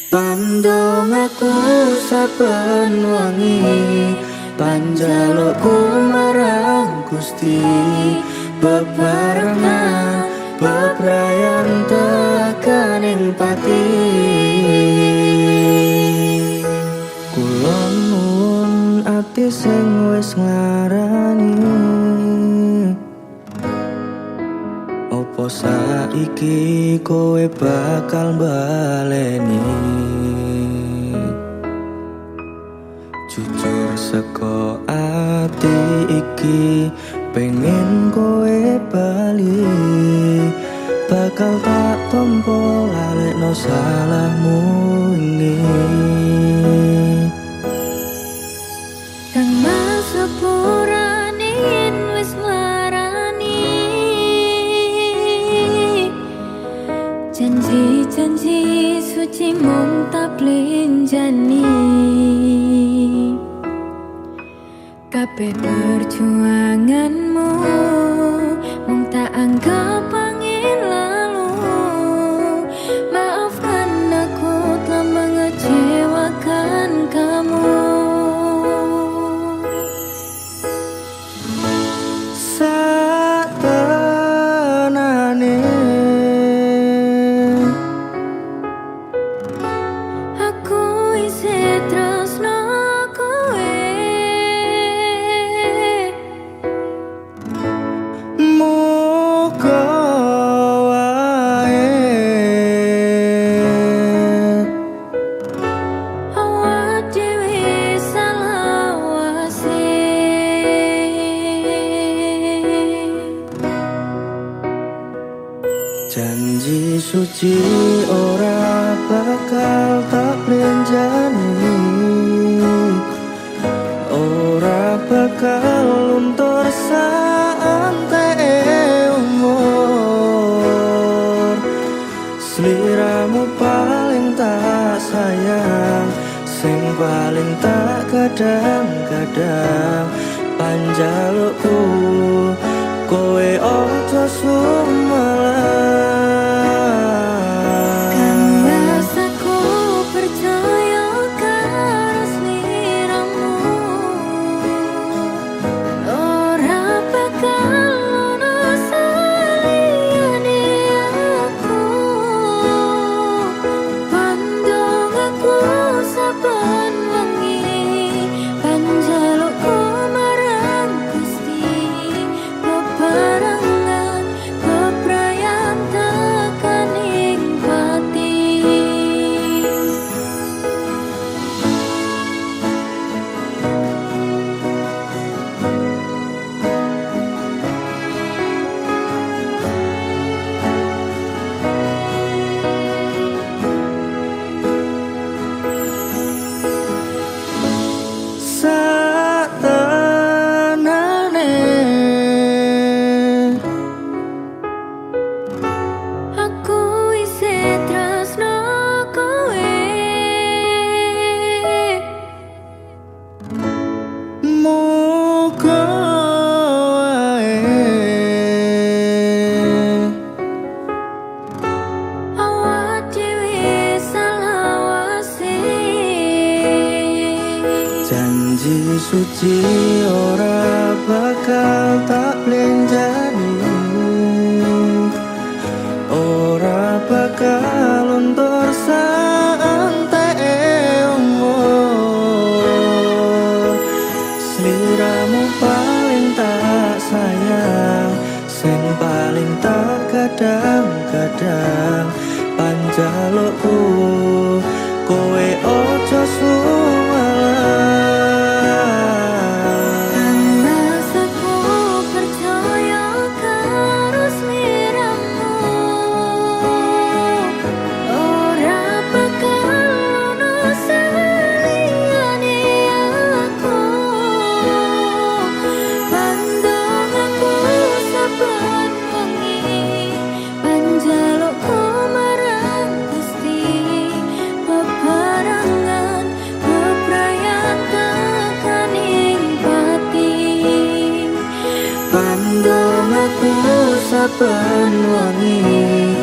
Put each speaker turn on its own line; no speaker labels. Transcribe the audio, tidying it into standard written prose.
Pandong aku saben wengi, panjalukku marang Gusti, bebarengan bebrayan tekaning pati. Kula nuwun ati sing wis nglarani, opo saiki kowe bakal baleni? Jujur seko ati iki pengen kowe bali, bakal tak tompo lalekno salahmu ini.
Kang masepuranin wis nglarani, janji-janji suci mung tak lenjani. Kabeh perjuanganmu mung tak anggap angin lalu. Maafkan aku telah mengecewakan kamu.
Satenane
Aku isih tresno kowe,
muga wae
awak dhewe salah
janji suci ora bakal tak lenjani, ora bakal luntur saante umur. Sliramu paling tak sayang, sing paling tak kadang-kadang. Panjalukku kowe ojo sumelang.
Kandas aku percaya karo sliramu, ora bakal ono saliyane aku. Pandong aku saben wengi, panjalukku marang Gusti, bebarengan bebrayan tekaning pati.
Satenane
Aku isih tresno kowe,
muga wae
awak dhewe salawase.
janji suci ora bakal tak lenjani, ora bakal luntur saante umur. Sliramu paling tak sayang, sing paling tak kadang-kadang. Panjalukku kowe ojo sumelang.
Kandas aku percaya karo sliramu, ora bakal ono saliyane aku. Pandong aku saben wengi, panjalukku marang Gusti, bebarengan bebrayan tekaning pati.
Pandong aku saben wengi,